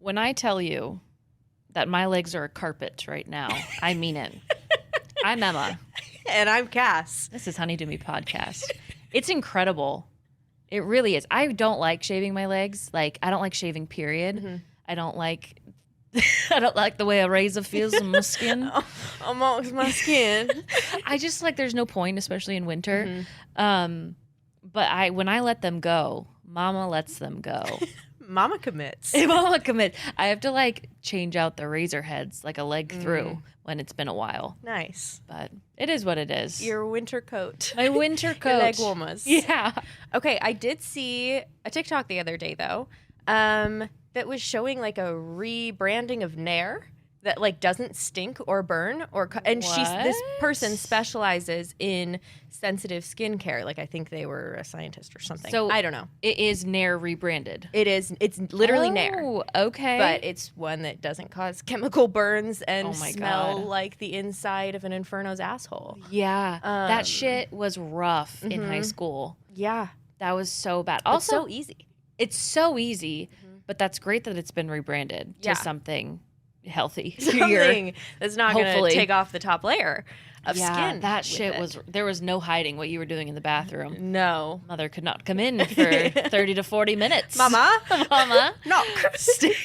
When I tell you that my legs are a carpet right now, I mean it. I'm Emma. And I'm Cass. This is Honeydew Me Podcast. It's incredible. It really is. I don't like shaving my legs. Like, I don't like shaving, period. Mm-hmm. I don't like the way a razor feels on my skin. Amongst my skin. I just like, there's no point, especially in winter. Mm-hmm. But when I let them go, Mama lets them go. Mama commits. Mama commits. I have to like change out the razor heads like a leg through when it's been a while. Nice. But it is what it is. Your winter coat. My winter coat. Your leg warmers. Yeah. Okay, I did see a TikTok the other day though, that was showing like a rebranding of Nair that like doesn't stink or burn and this person specializes in sensitive skincare. Like I think they were a scientist or something. So I don't know. It is Nair rebranded. It is. It's literally Nair. Oh, okay. But it's one that doesn't cause chemical burns and smell God. like the inside of an inferno's asshole. Yeah. That shit was rough in high school. Yeah. That was so bad. Also, so easy. It's so easy, but that's great that it's been rebranded to something healthy. Something that's not going to take off the top layer of skin. That shit there was no hiding what you were doing in the bathroom. No. Mother could not come in for 30 to 40 minutes. Mama? Knock. Stay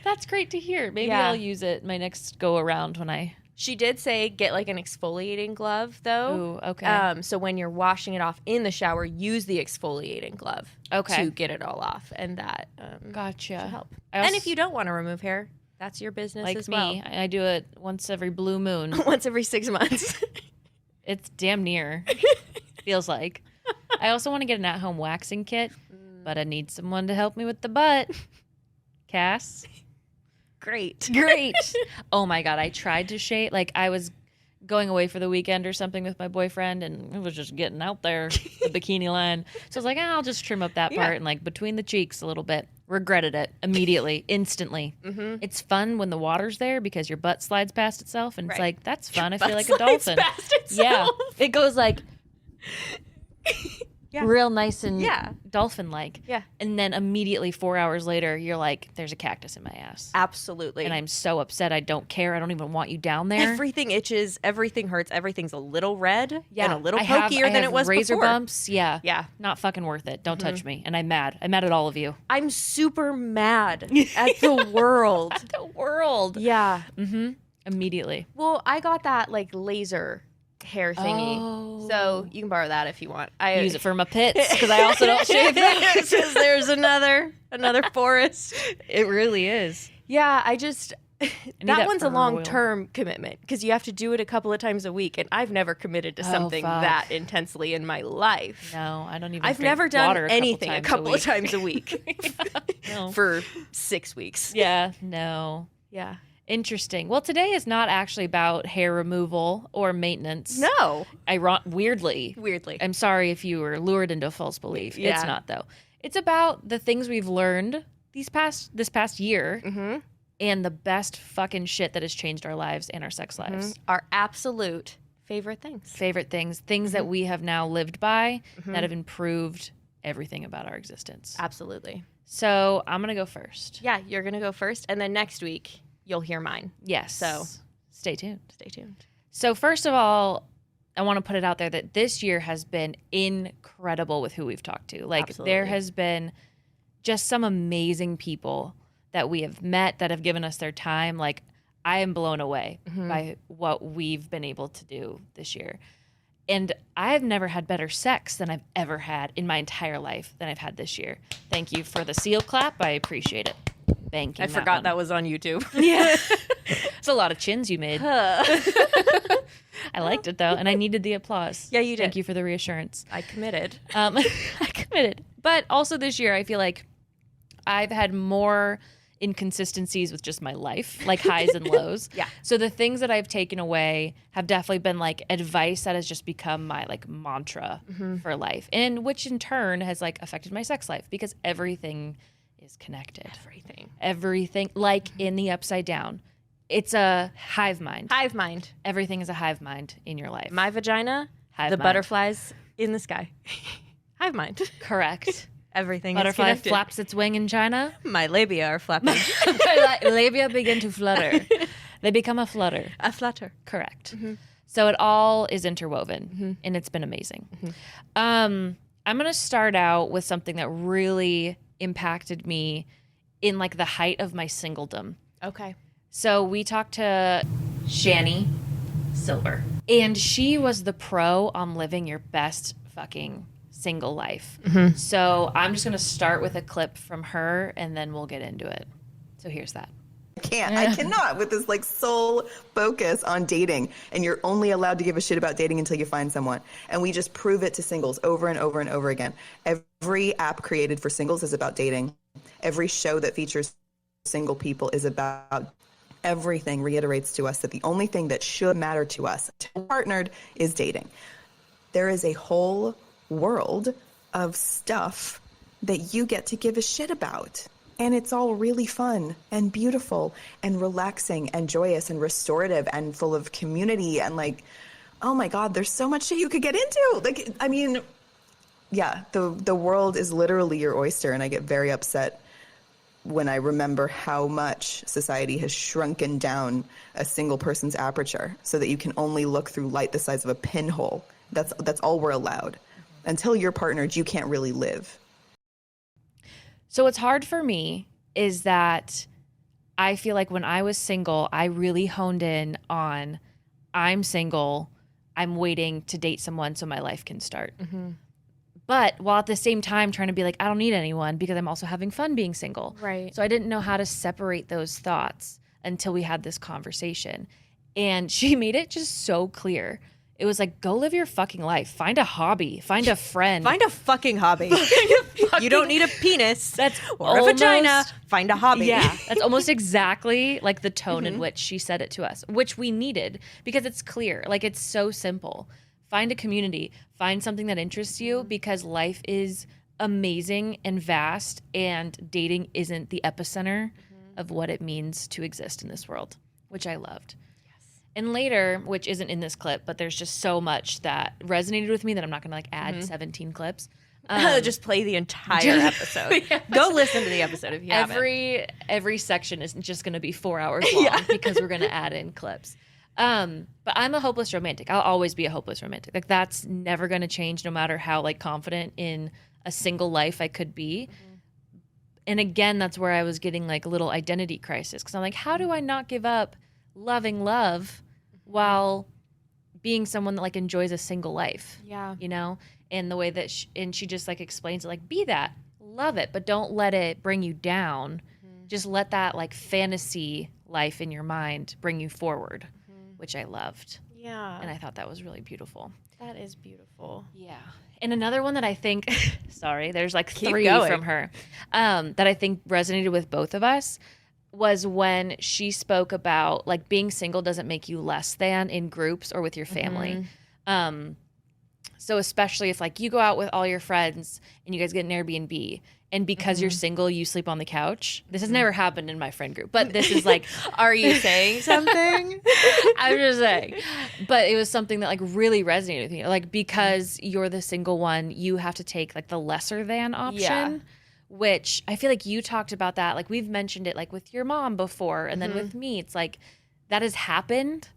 That's great to hear. Maybe I'll use it my next go around when I... She did say get like an exfoliating glove though. Ooh, okay. So when you're washing it off in the shower, use the exfoliating glove to get it all off, and that gotcha. should help. And if you don't want to remove hair, that's your business like as me, well. I do it once every blue moon. Once every 6 months. It's damn near. Feels like. I also want to get an at-home waxing kit, but I need someone to help me with the butt. Cass? Great. Oh my God, I tried to shave. Like I was going away for the weekend or something with my boyfriend and it was just getting out there, the bikini line. So I was like, I'll just trim up that part and like between the cheeks a little bit. Regretted it immediately, instantly. Mm-hmm. It's fun when the water's there because your butt slides past itself and it's like, that's fun. I feel like a dolphin. Yeah. It goes like... Yeah. Real nice and dolphin-like. Yeah. And then immediately 4 hours later, you're like, there's a cactus in my ass. Absolutely. And I'm so upset. I don't care. I don't even want you down there. Everything itches. Everything hurts. Everything's a little red and a little pokier than it was razor before. Bumps. Yeah. Yeah. Not fucking worth it. Don't touch me. And I'm mad. I'm mad at all of you. I'm super mad at the world. At the world. Yeah. Mm-hmm. Immediately. Well, I got that like laser hair thingy, so you can borrow that if you want. I use it for my pits because I also don't shave it. Because there's another forest. It really is. Yeah, that one's a long-term oil. Commitment because you have to do it a couple of times a week, and I've never committed to something that intensely in my life. No, I don't even. I've never done anything a couple of times a week for 6 weeks. Yeah, no. Yeah. Interesting. Well, today is not actually about hair removal or maintenance. No. Weirdly. I'm sorry if you were lured into a false belief. Yeah. It's not, though. It's about the things we've learned this past year and the best fucking shit that has changed our lives and our sex lives. Our absolute favorite things. Things that we have now lived by that have improved everything about our existence. Absolutely. So I'm going to go first. Yeah, you're going to go first. And then next week, you'll hear mine. Yes. So stay tuned. So first of all, I want to put it out there that this year has been incredible with who we've talked to. Like there has been just some amazing people that we have met that have given us their time. Like I am blown away by what we've been able to do this year. And I have never had better sex than I've ever had in my entire life than I've had this year. Thank you for the seal clap. I appreciate it. Banking. I forgot that was on YouTube. Yeah. It's a lot of chins you made. I liked it, though, and I needed the applause. Yeah, you did. Thank you for the reassurance. I committed. But also this year, I feel like I've had more inconsistencies with just my life, like highs and lows. Yeah. So the things that I've taken away have definitely been like advice that has just become my like mantra for life, and which in turn has like affected my sex life because everything is connected. Everything, like in the Upside Down. It's a hive mind. Everything is a hive mind in your life. My vagina, hive mind. Butterflies in the sky. Hive mind. Correct. Everything Butterfly is connected. flaps its wing in China. My labia are flapping. Labia begin to flutter. They become a flutter. A flutter. Correct. So it all is interwoven, and it's been amazing. I'm going to start out with something that really impacted me in like the height of my singledom. Okay. So we talked to Shani Silver, and she was the pro on living your best fucking single life. So I'm just going to start with a clip from her, and then we'll get into it. So here's that. I cannot with this like sole focus on dating, and you're only allowed to give a shit about dating until you find someone. And we just prove it to singles over and over and over again. Every app created for singles is about dating. Every show that features single people is about everything reiterates to us that the only thing that should matter to us until partnered is dating. There is a whole world of stuff that you get to give a shit about. And it's all really fun and beautiful and relaxing and joyous and restorative and full of community and like, oh my God, there's so much shit you could get into. Like, I mean, yeah, the world is literally your oyster, and I get very upset when I remember how much society has shrunken down a single person's aperture so that you can only look through light the size of a pinhole. That's all we're allowed. Until you're partnered, you can't really live. So what's hard for me is that I feel like when I was single, I really honed in on I'm single, I'm waiting to date someone so my life can start. But while at the same time trying to be like, I don't need anyone because I'm also having fun being single. Right. So I didn't know how to separate those thoughts until we had this conversation. And she made it just so clear. It was like, go live your fucking life. Find a hobby. Find a friend. Find a fucking hobby. You don't need a penis or almost, a vagina. Find a hobby. Yeah, that's almost exactly like the tone in which she said it to us, which we needed because it's clear. Like, it's so simple. Find a community. Find something that interests you because life is amazing and vast, and dating isn't the epicenter of what it means to exist in this world, which I loved. And later, which isn't in this clip, but there's just so much that resonated with me that I'm not going to like add 17 clips. Just play the entire episode. Go listen to the episode if you haven't. Every section is just going to be 4 hours long because we're going to add in clips. But I'm a hopeless romantic. I'll always be a hopeless romantic. Like, that's never going to change no matter how like confident in a single life I could be. And again, that's where I was getting like a little identity crisis because I'm like, how do I not give up loving love while being someone that like enjoys a single life? Yeah. You know? And the way that she just like explains it, like, be that, love it, but don't let it bring you down. Just let that like fantasy life in your mind bring you forward, which I loved. Yeah. And I thought that was really beautiful. That is beautiful. Yeah. And another one that I think, sorry, there's like Keep 3 going. from her that I think resonated with both of us was when she spoke about like being single doesn't make you less than in groups or with your family. So especially if like you go out with all your friends and you guys get an Airbnb and because you're single, you sleep on the couch. This has never happened in my friend group, but this is like, Are you saying something? I'm just saying. But it was something that like really resonated with me. Like, because you're the single one, you have to take like the lesser than option, which I feel like you talked about that. Like, we've mentioned it like with your mom before. And then with me, it's like that has happened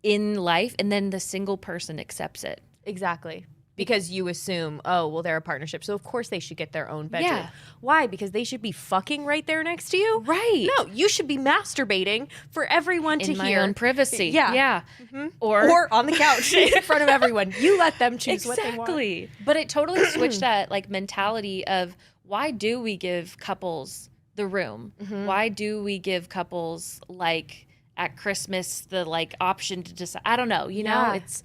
in life. And then the single person accepts it. Exactly. Because you assume, oh, well, they're a partnership, so of course they should get their own bedroom. Yeah. Why? Because they should be fucking right there next to you? Right. No, you should be masturbating for everyone to In my hear. own privacy. Yeah. Yeah. Or on the couch in front of everyone. You let them choose what they want. Exactly. But it totally switched that like mentality of why do we give couples the room? Why do we give couples like at Christmas the like option to decide? I don't know. You know, it's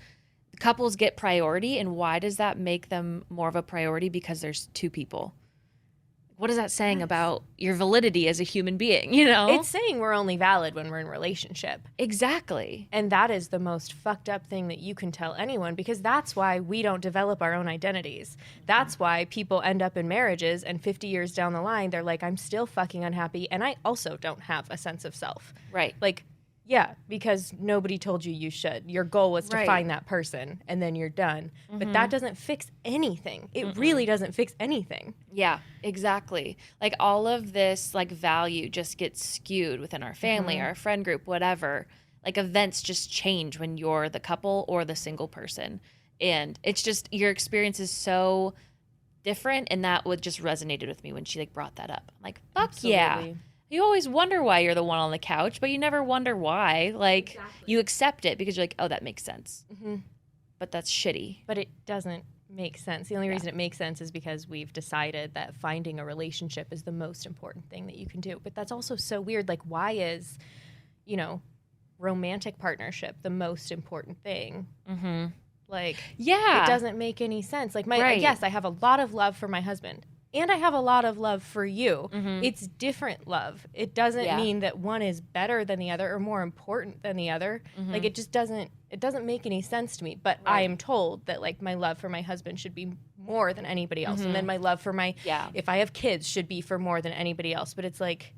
couples get priority, and why does that make them more of a priority? Because there's 2 people. What is that saying about your validity as a human being, you know? It's saying we're only valid when we're in a relationship. Exactly. And that is the most fucked up thing that you can tell anyone, because that's why we don't develop our own identities. That's why people end up in marriages and 50 years down the line, they're like, I'm still fucking unhappy and I also don't have a sense of self. Right. Like, Yeah, because nobody told you you should. Your goal was to find that person, and then you're done. But that doesn't fix anything. It really doesn't fix anything. Yeah, exactly. Like all of this like value just gets skewed within our family, our friend group, whatever. Like events just change when you're the couple or the single person. And it's just your experience is so different, and that would just resonated with me when she like brought that up. I'm like, fuck yeah. You always wonder why you're the one on the couch, but you never wonder why. Like, you accept it because you're like, oh, that makes sense. But that's shitty. But it doesn't make sense. The only reason it makes sense is because we've decided that finding a relationship is the most important thing that you can do. But that's also so weird. Like, why is, you know, romantic partnership the most important thing? Like, it doesn't make any sense. Like, yes, I have a lot of love for my husband. And I have a lot of love for you. It's different love. It doesn't mean that one is better than the other or more important than the other. Like it just doesn't make any sense to me. But I am told that like my love for my husband should be more than anybody else. And then my love for my, if I have kids, should be for more than anybody else. But it's like,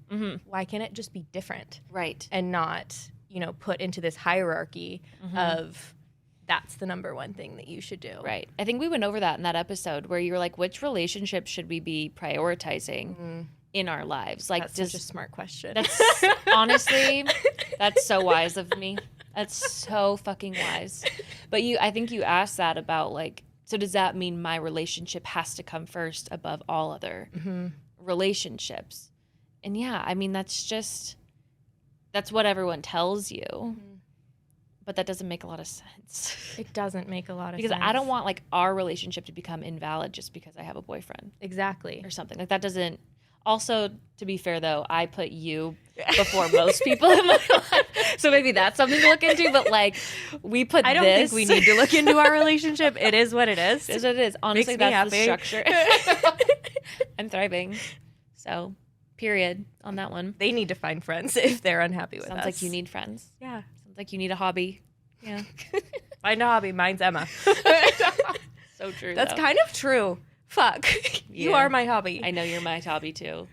why can't it just be different? Right. And not, you know, put into this hierarchy of that's the number one thing that you should do. Right. I think we went over that in that episode where you were like, which relationship should we be prioritizing in our lives? Like, that's such a smart question. That's honestly, that's so wise of me. That's so fucking wise. But I think you asked that about like, so does that mean my relationship has to come first above all other relationships? And yeah, I mean, that's what everyone tells you. But that doesn't make a lot of sense. It doesn't make a lot of sense. Because I don't want like our relationship to become invalid just because I have a boyfriend. Exactly. Or something. Like that doesn't. Also, to be fair though, I put you before most people in my life. So maybe that's something to look into. But like we put I don't think we need to look into our relationship. It is what it is. It is what it is. Honestly, that's the structure. I'm thriving. So, period on that one. They need to find friends if they're unhappy with us. Sounds like you need friends. Yeah. Like you need a hobby. Yeah. Find a hobby. Mine's Emma. So true. That's kind of true. Fuck. You are my hobby. I know you're my hobby too.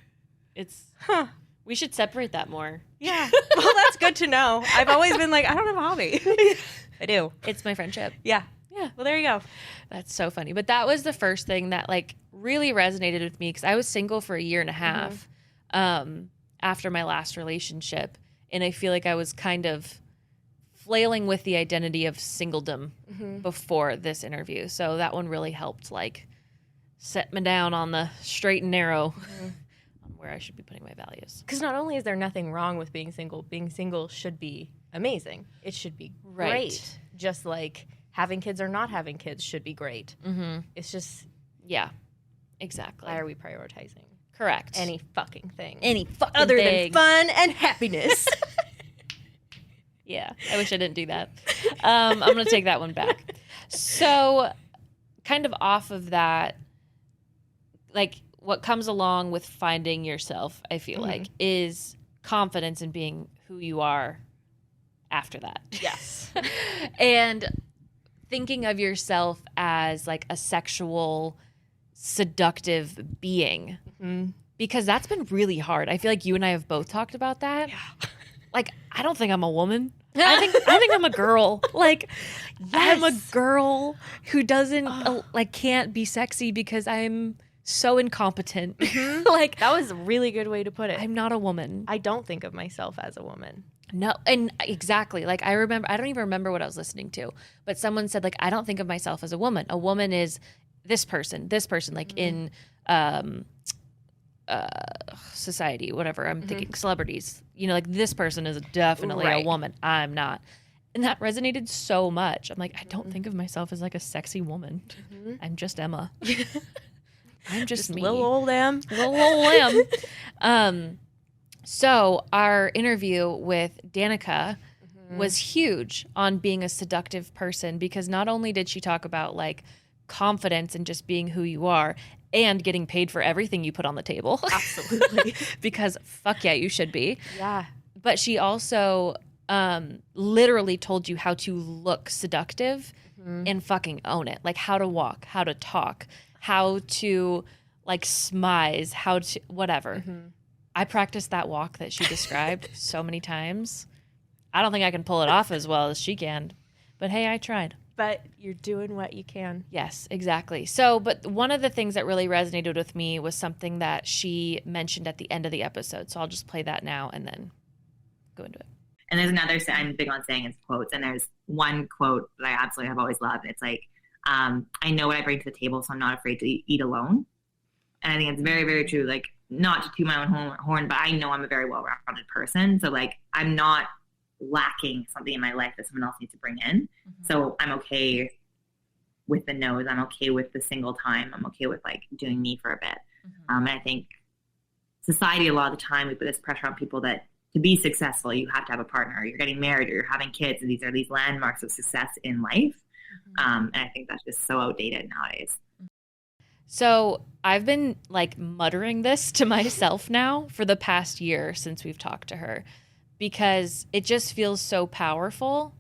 We should separate that more. Yeah. Well, that's good to know. I've always been like, I don't have a hobby. I do. It's my friendship. Yeah. Yeah. Well, there you go. That's so funny. But that was the first thing that like really resonated with me because I was single for a year and a half after my last relationship. And I feel like I was kind of flailing with the identity of singledom before this interview. So that one really helped like set me down on the straight and narrow on where I should be putting my values. Because not only is there nothing wrong with being single should be amazing. It should be great. Just like having kids or not having kids should be great. It's just... Yeah, exactly. Why are we prioritizing? Correct. Any fucking thing. Any fucking other thing. Than fun and happiness. Yeah, I wish I didn't do that. I'm going to take that one back. So kind of off of that, like what comes along with finding yourself, I feel like, is confidence in being who you are after that. Yes. And thinking of yourself as like a sexual, seductive being. Because that's been really hard. I feel like you and I have both talked about that. Yeah. Like, I don't think I'm a woman. I think I'm a girl. Like, I'm a girl who doesn't like can't be sexy because I'm so incompetent. Like, that was a really good way to put it. I'm not a woman. I don't think of myself as a woman. No, and exactly. Like, I don't even remember what I was listening to, but someone said like, I don't think of myself as a woman. A woman is this person, like in society, whatever. I'm thinking celebrities, you know, like this person is definitely a woman. I'm not. And that resonated so much. I'm like, I don't think of myself as like a sexy woman. I'm just Emma. I'm just me. Little old Em. Little old Em. So our interview with Danica was huge on being a seductive person because not only did she talk about like confidence and just being who you are and getting paid for everything you put on the table. Absolutely. Because fuck yeah, you should be. Yeah. But she also literally told you how to look seductive and fucking own it. Like how to walk, how to talk, how to like smize, how to whatever. I practiced that walk that she described so many times. I don't think I can pull it off as well as she can. But hey, I tried. But you're doing what you can. Yes, exactly. So, but one of the things that really resonated with me was something that she mentioned at the end of the episode. So I'll just play that now and then go into it. And there's another, I'm big on saying it's quotes. And there's one quote that I absolutely have always loved. It's like, I know what I bring to the table, so I'm not afraid to eat alone. And I think it's very, very true. Like, not to toot my own horn, but I know I'm a very well-rounded person. So, like, I'm not lacking something in my life that someone else needs to bring in. So I'm okay with the no's. I'm okay with the single time. I'm okay with, like, doing me for a bit. And I think society, a lot of the time, we put this pressure on people that to be successful, you have to have a partner, or you're getting married, or you're having kids. And these are these landmarks of success in life. And I think that's just so outdated nowadays. So I've been like muttering this to myself now for the past year since we've talked to her, because it just feels so powerful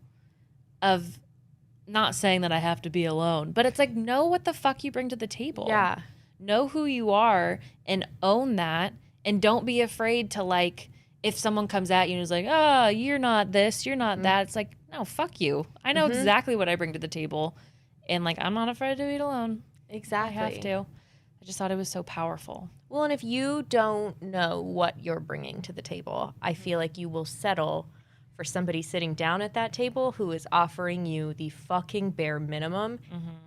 of not saying that I have to be alone, but it's like, know what the fuck you bring to the table. Yeah. Know who you are and own that. And don't be afraid to, like, if someone comes at you and is like, oh, you're not this, you're not that. It's like, no, fuck you. I know exactly what I bring to the table. And, like, I'm not afraid to eat alone. Exactly. I have to. I just thought it was so powerful. Well, and if you don't know what you're bringing to the table, I feel like you will settle for somebody sitting down at that table who is offering you the fucking bare minimum,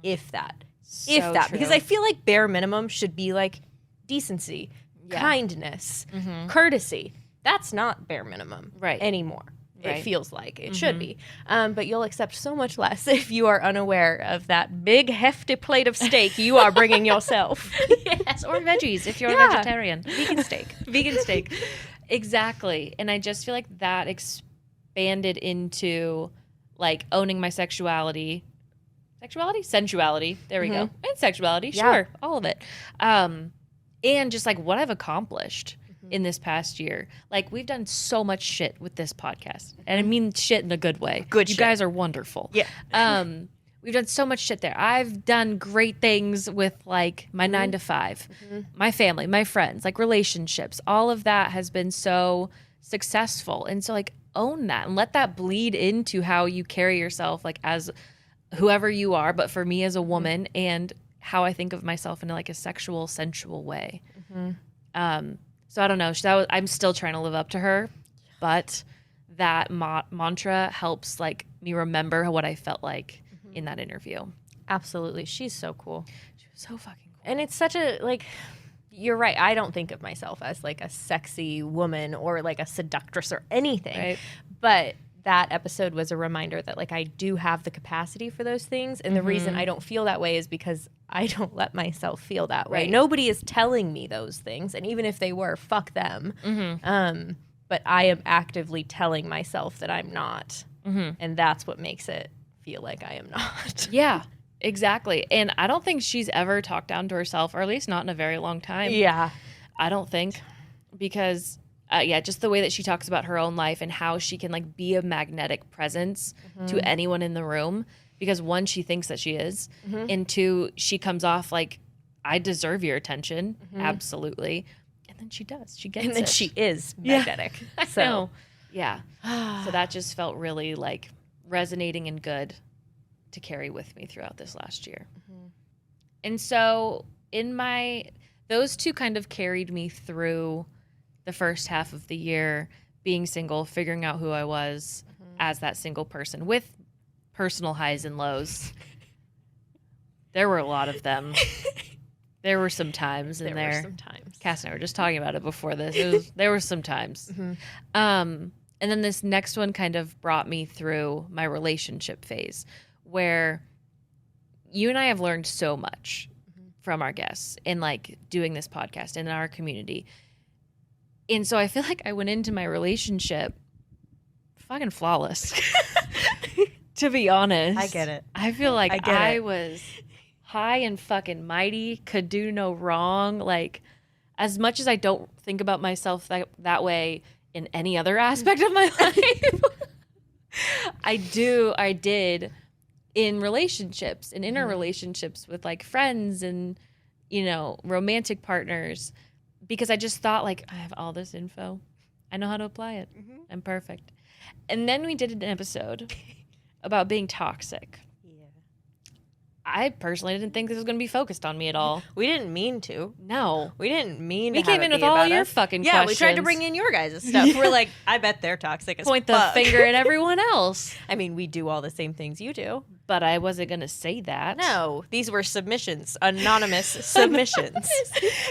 if that. So true. Because I feel like bare minimum should be like decency, kindness, courtesy. That's not bare minimum anymore. It feels like it should be. But you'll accept so much less if you are unaware of that big, hefty plate of steak you are bringing yourself. Yes, or veggies if you're a vegetarian. Vegan steak. Vegan steak. Exactly. And I just feel like that expanded into, like, owning my sexuality. Sensuality. There we go. And sexuality. Sure. All of it. And just, like, what I've accomplished in this past year. Like, we've done so much shit with this podcast. And I mean shit in a good way. You guys are wonderful. Yeah. We've done so much shit there. I've done great things with, like, my 9 to 5, my family, my friends, like, relationships. All of that has been so successful. And so, like, own that and let that bleed into how you carry yourself, like, as whoever you are, but for me as a woman, and how I think of myself in, like, a sexual, sensual way. So I don't know. I'm still trying to live up to her, but that mantra helps, like, me remember what I felt like in that interview. Absolutely. She's so cool. She was so fucking cool. And it's such a, like, you're right. I don't think of myself as, like, a sexy woman or, like, a seductress or anything. Right. But that episode was a reminder that, like, I do have the capacity for those things. And the reason I don't feel that way is because I don't let myself feel that way. Nobody is telling me those things. And even if they were, fuck them. But I am actively telling myself that I'm not. And that's what makes it feel like I am not. Yeah, exactly. And I don't think she's ever talked down to herself, or at least not in a very long time. Yeah. I don't think. Because... just the way that she talks about her own life and how she can, like, be a magnetic presence to anyone in the room. Because one, she thinks that she is. And two, she comes off like, I deserve your attention. Absolutely. And then she does. She gets it. And then she is magnetic. So, yeah. So that just felt really, like, resonating and good to carry with me throughout this last year. And so those two kind of carried me through the first half of the year, being single, figuring out who I was as that single person with personal highs and lows. There were a lot of them. There were some times in there. There were some times. Cass and I were just talking about it before this. There were some times. And then this next one kind of brought me through my relationship phase, where you and I have learned so much from our guests in, like, doing this podcast and in our community. And so I feel like I went into my relationship fucking flawless, to be honest. I get it. I feel like I was high and fucking mighty, could do no wrong. Like, as much as I don't think about myself that way in any other aspect of my life, I did in relationships and interrelationships with, like, friends and, you know, romantic partners. Because I just thought, like, I have all this info. I know how to apply it. I'm perfect. And then we did an episode about being toxic. I personally didn't think this was going to be focused on me at all. We didn't mean to. No. We didn't mean we to. We came in with all your fucking questions. Yeah, we tried to bring in your guys' stuff. We're like, I bet they're toxic as Point fuck. the finger at everyone else. I mean, we do all the same things you do. But I wasn't going to say that. No, these were submissions, anonymous submissions.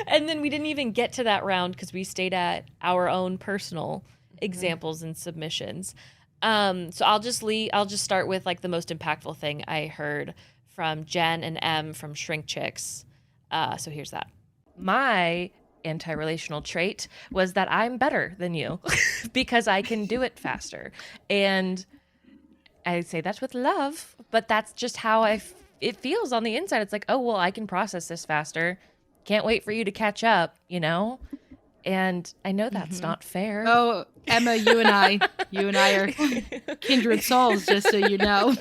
And then we didn't even get to that round because we stayed at our own personal examples and submissions. So I'll just start with like the most impactful thing I heard from Jen and M from Shrink Chicks. So here's that. My anti-relational trait was that I'm better than you because I can do it faster. And I say that's with love, but that's just how it feels on the inside. It's like, oh, well, I can process this faster. Can't wait for you to catch up, you know? And I know that's not fair. Oh, Emma, you and I are kindred souls, just so you know.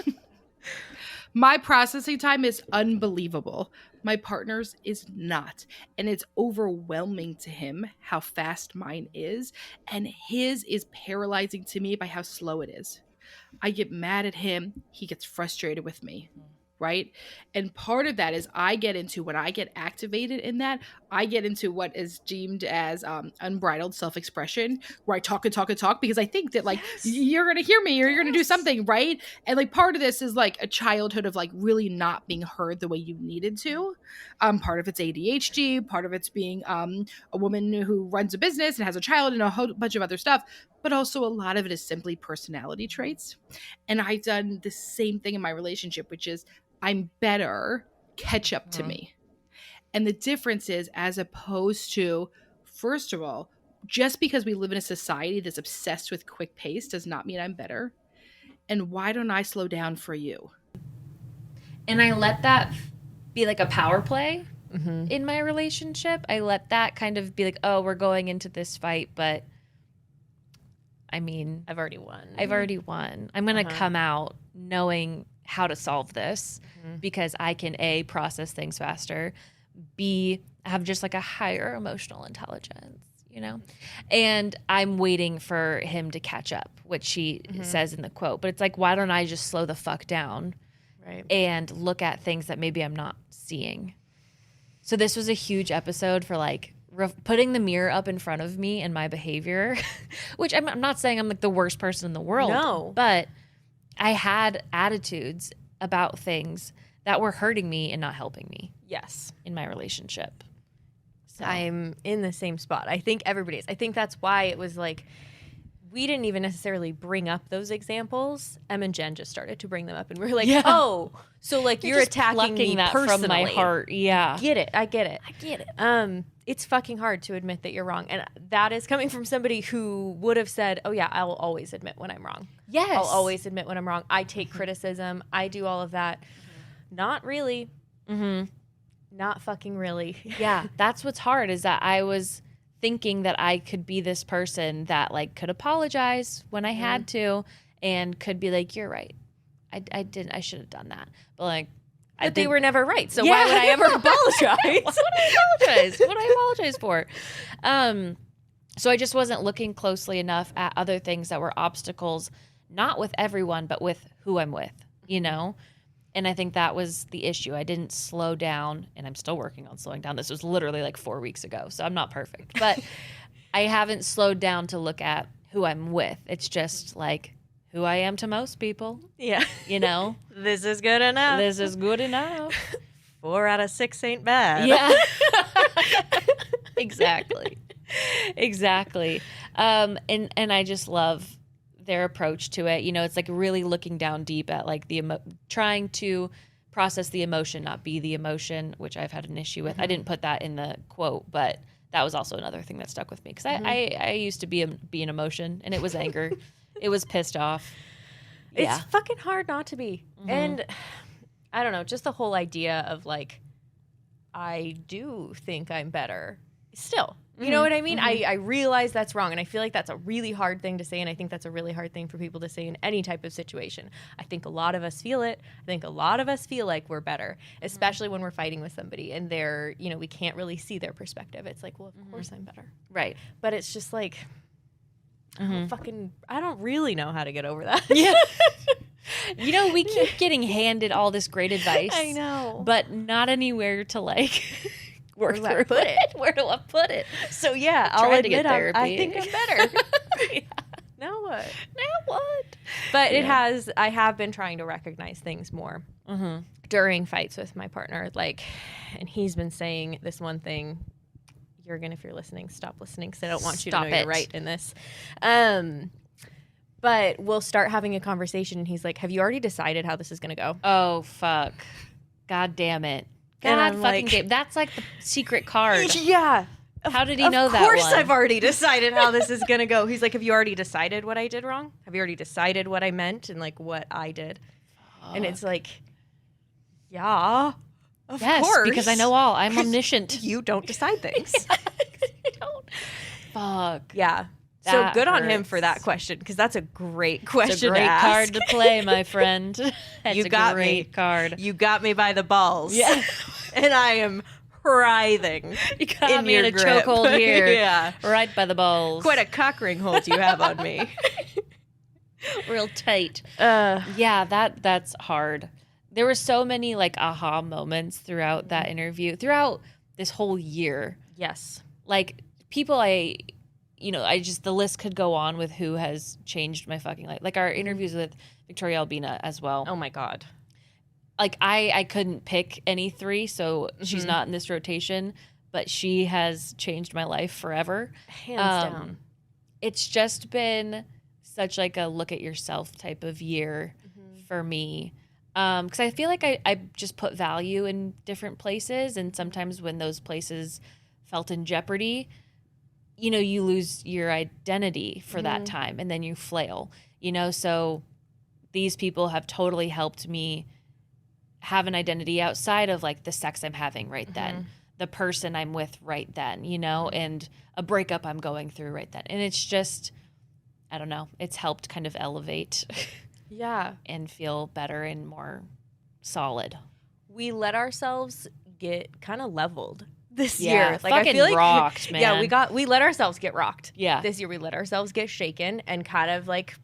My processing time is unbelievable. My partner's is not. And it's overwhelming to him how fast mine is. And his is paralyzing to me by how slow it is. I get mad at him. He gets frustrated with me. Right? And part of that is when I get activated in that, I get into what is deemed as unbridled self-expression, where I talk and talk and talk because I think that like, you're going to hear me or you're going to do something, right? And like part of this is like a childhood of like really not being heard the way you needed to. Part of it's ADHD, part of it's being a woman who runs a business and has a child and a whole bunch of other stuff. But also a lot of it is simply personality traits. And I've done the same thing in my relationship, which is I'm better, catch up to me. And the difference is, as opposed to, first of all, just because we live in a society that's obsessed with quick pace does not mean I'm better. And why don't I slow down for you? And I let that be like a power play in my relationship. I let that kind of be like, oh, we're going into this fight, but I mean, I've already won. I'm going to come out knowing how to solve this because I can A, process things faster, B, have just like a higher emotional intelligence, you know? And I'm waiting for him to catch up, which she says in the quote. But it's like, why don't I just slow the fuck down and look at things that maybe I'm not seeing? So this was a huge episode for like putting the mirror up in front of me and my behavior, which I'm not saying I'm like the worst person in the world. No. But I had attitudes about things that were hurting me and not helping me. Yes. In my relationship. So. I'm in the same spot. I think everybody is. I think that's why it was like, we didn't even necessarily bring up those examples. Em and Jen just started to bring them up, and we were like, oh, so like you're attacking me that personally. From my heart. Yeah. I get it. It's fucking hard to admit that you're wrong. And that is coming from somebody who would have said, oh yeah, I will always admit when I'm wrong. Yes. I'll always admit when I'm wrong. I take criticism. I do all of that. Not really. Not fucking really. Yeah. That's what's hard is that I was thinking that I could be this person that like could apologize when I had to and could be like, you're right. I should have done that. But like, But they were never right. So why would I ever apologize? Why would I apologize? What would I apologize for? So I just wasn't looking closely enough at other things that were obstacles, not with everyone, but with who I'm with, you know? And I think that was the issue. I didn't slow down, and I'm still working on slowing down. This was literally like 4 weeks ago, so I'm not perfect. But I haven't slowed down to look at who I'm with. It's just like who I am to most people. Yeah. You know? This is good enough. This is good enough. 4 out of 6 ain't bad. Yeah. Exactly. And I just love their approach to it. You know, it's like really looking down deep at like trying to process the emotion, not be the emotion, which I've had an issue with. I didn't put that in the quote, but that was also another thing that stuck with me because I used to be an emotion, and it was anger. It was pissed off. It's fucking hard not to be. And I don't know, just the whole idea of like, I do think I'm better still. You know what I mean? I realize that's wrong, and I feel like that's a really hard thing to say, and I think that's a really hard thing for people to say in any type of situation. I think a lot of us feel it. I think a lot of us feel like we're better, especially when we're fighting with somebody and they're, you know, we can't really see their perspective. It's like, well, of course I'm better. Right. But it's just like, I don't really know how to get over that. Yeah. You know, we keep getting handed all this great advice. I know. But not anywhere to like work Where do I through put it? Where do I put it? So yeah, I'll I'll to get admit therapy. I think I'm better. Yeah. Now what? Now what? But I have been trying to recognize things more during fights with my partner. Like, and he's been saying this one thing. If you're listening, stop listening because I don't want you to know you're right in this. But we'll start having a conversation and he's like, have you already decided how this is going to go? Oh, fuck. God damn it. And God I'm fucking like, damn. That's like the secret card. Yeah. How did he know that Of course one? I've already decided how this is going to go. He's like, have you already decided what I did wrong? Have you already decided what I meant and like what I did? Fuck. And it's like, yeah, of course. Because I know all. I'm omniscient. You don't decide things. I don't. Fuck. Yeah. So That good on him hurts. for that question because that's a great question. It's a great to ask. card to play, my friend. That's You got a great me. card. You got me by the balls. Yeah. And I am writhing. You got in me in your a grip. chokehold here. Yeah. Right by the balls. Quite a cock ring hold you have on me. Real tight. Yeah, that's hard. There were so many like aha moments throughout that interview, throughout this whole year. Yes. Like people the list could go on with who has changed my fucking life. Like our interviews with Victoria Albina as well. Oh my God. Like I couldn't pick any three, so she's not in this rotation, but she has changed my life forever. Hands down. It's just been such like a look at yourself type of year for me. Because I feel like I just put value in different places, and sometimes when those places felt in jeopardy, you lose your identity for that time, and then you flail, so these people have totally helped me have an identity outside of like the sex I'm having right then, the person I'm with right then, and a breakup I'm going through right then. And it's just, I don't know, it's helped kind of elevate Yeah. and feel better and more solid. We let ourselves get kind of leveled this Yeah, year. fucking I feel like rocked, man. Yeah, we let ourselves get rocked. Yeah. This year we let ourselves get shaken and kind of like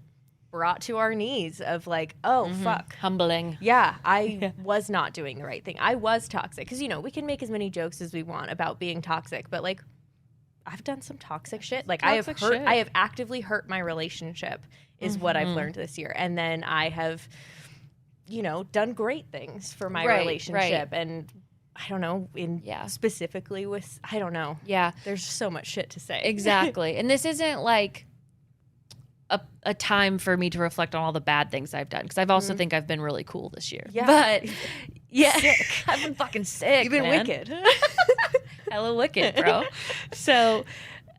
brought to our knees of like, oh fuck. Humbling. Yeah, I was not doing the right thing. I was toxic because we can make as many jokes as we want about being toxic, but like I've done some toxic shit. Like I have actively hurt my relationship is what I've learned this year. And then I have done great things for my relationship and I don't know, specifically with, I don't know. Yeah. There's so much shit to say. Exactly. And this isn't like a time for me to reflect on all the bad things I've done, because I've also think I've been really cool this year. Yeah. But yeah, I've been fucking sick. You've been man. wicked. Hella wicked, bro. So,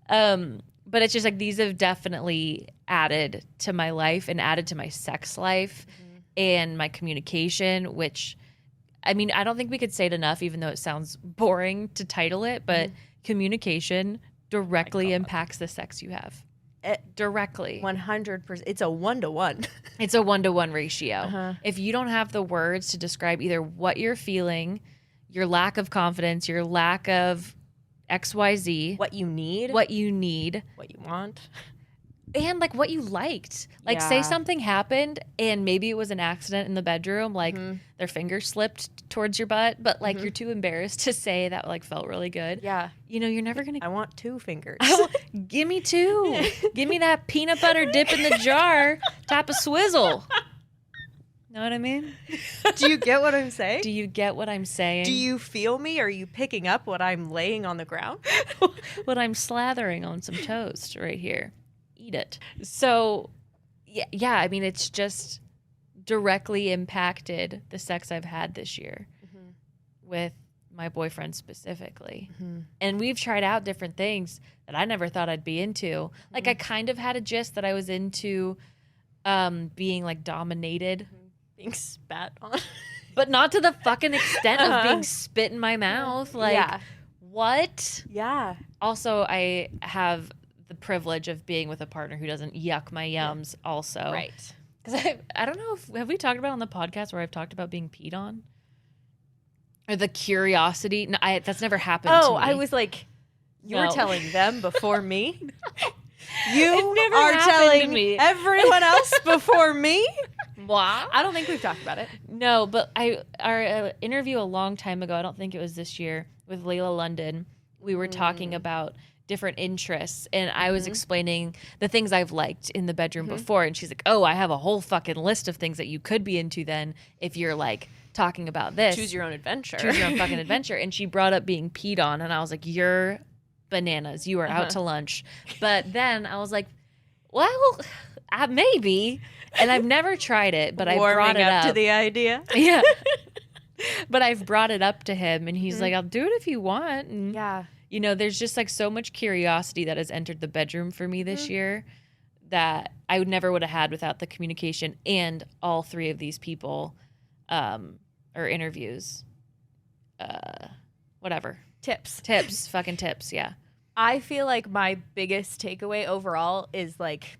but it's just like these have definitely added to my life and added to my sex life and my communication, which, I mean, I don't think we could say it enough, even though it sounds boring to title it, but communication directly impacts the sex you have. Directly. 100%. It's a 1-to-1. It's a 1-to-1 ratio. If you don't have the words to describe either what you're feeling, your lack of confidence, your lack of XYZ, What you need. what you want. and like what you liked. Like say something happened and maybe it was an accident in the bedroom, like their finger slipped towards your butt, but like you're too embarrassed to say that like felt really good. Yeah. You're never going I want 2 fingers. give me 2. Give me that peanut butter dip in the jar type of swizzle. Know what I mean? Do you get what I'm saying? Do you get what I'm saying? Do you feel me? Are you picking up what I'm laying on the ground? What I'm slathering on some toast right here. Eat it. So, yeah, I mean, it's just directly impacted the sex I've had this year with my boyfriend specifically. And we've tried out different things that I never thought I'd be into. Like, I kind of had a gist that I was into being, like, dominated. Being spat on. But not to the fucking extent of being spit in my mouth. Like, what? Yeah. Also, I have the privilege of being with a partner who doesn't yuck my yums also. Right. Because I don't know have we talked about on the podcast where I've talked about being peed on? Or the curiosity? No, that's never happened to me. I was like, you were telling them before me? You never are happened to telling me. everyone else before me? Wow. I don't think we've talked about it. No, but our interview a long time ago, I don't think it was this year, with Layla London, we were talking about different interests, and I was explaining the things I've liked in the bedroom before, and she's like, oh, I have a whole fucking list of things that you could be into then if you're like talking about this. Choose your own adventure. Choose your own fucking adventure. And she brought up being peed on, and I was like, you're bananas. You are out to lunch. But then I was like, well, maybe. And I've never tried it, but I brought it up to the idea. Yeah. But I've brought it up to him, and he's like, I'll do it if you want. And, you know, there's just like so much curiosity that has entered the bedroom for me this year that I never would have had without the communication and all three of these people or interviews. Whatever. Tips. Fucking tips. Yeah. I feel like my biggest takeaway overall is like,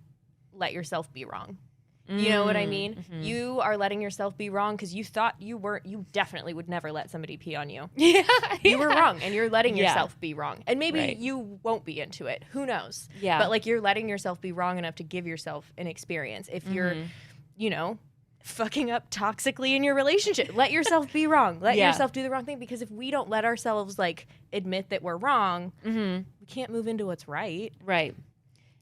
let yourself be wrong. You know what I mean? Mm-hmm. You are letting yourself be wrong because you thought you definitely would never let somebody pee on you. Yeah. You were wrong, and you're letting yourself be wrong. And maybe you won't be into it. Who knows? Yeah. But like, you're letting yourself be wrong enough to give yourself an experience. If you're, you know, fucking up toxically in your relationship, let yourself be wrong. Let yourself do the wrong thing, because if we don't let ourselves like admit that we're wrong, we can't move into what's right. Right.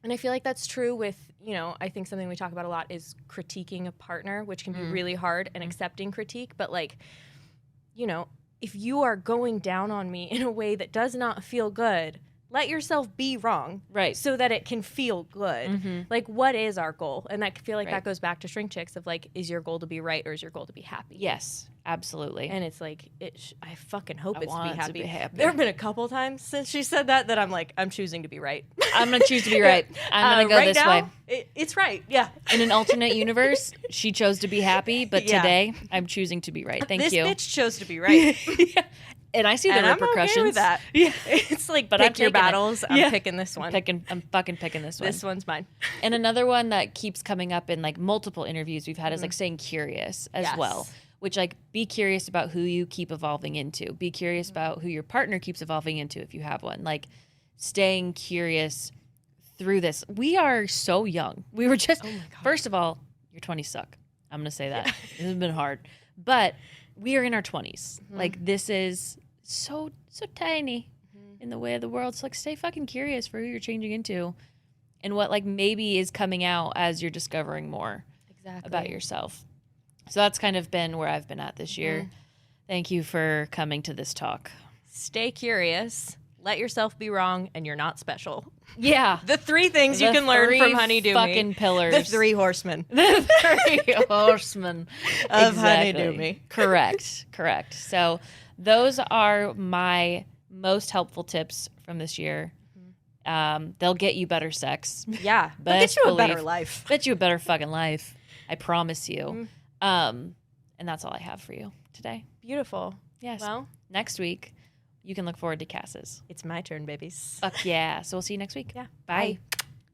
And I feel like that's true with, you know, I think something we talk about a lot is critiquing a partner, which can be really hard, and accepting critique. But like, you know, if you are going down on me in a way that does not feel good, let yourself be wrong. Right. So that it can feel good. Like, what is our goal? And I feel like that goes back to Shrink Chicks of like, is your goal to be right or is your goal to be happy? Yes, absolutely. And it's like, I fucking hope it's want to be it to happy. be happy. There have been a couple times since she said that I'm like, I'm choosing to be right. I'm going to choose to be right. I'm going to go right this now, way. It's right. Yeah. In an alternate universe, she chose to be happy, but today I'm choosing to be right. Thank this you. This bitch chose to be right. And I see the and repercussions. I'm okay with that. Yeah. It's like, but pick your battles. I'm picking this one. I'm fucking picking this one. This one's mine. And another one that keeps coming up in like multiple interviews we've had is like staying curious as well. Which, like, be curious about who you keep evolving into. Be curious about who your partner keeps evolving into if you have one. Like, staying curious through this. We are so young. We were just, first of all, your 20s suck. I'm going to say that. This has been hard. But we are in our 20s. Like, this is so tiny in the way of the world. So, like, stay fucking curious for who you're changing into and what, like, maybe is coming out as you're discovering more about yourself. So that's kind of been where I've been at this year. Thank you for coming to this talk. Stay curious. Let yourself be wrong, and you're not special. Yeah. The 3 things you can learn from Honeydew fucking Me. pillars. The 3 horsemen. The 3 horsemen of Honeydew Me. Correct. So those are my most helpful tips from this year. They'll get you better sex. Yeah. They'll get you a better life. Get you a better fucking life. I promise you. And that's all I have for you today. Beautiful. Yes. Well, next week, you can look forward to Cass's. It's my turn, babies. Fuck yeah. So we'll see you next week. Yeah. Bye. Bye.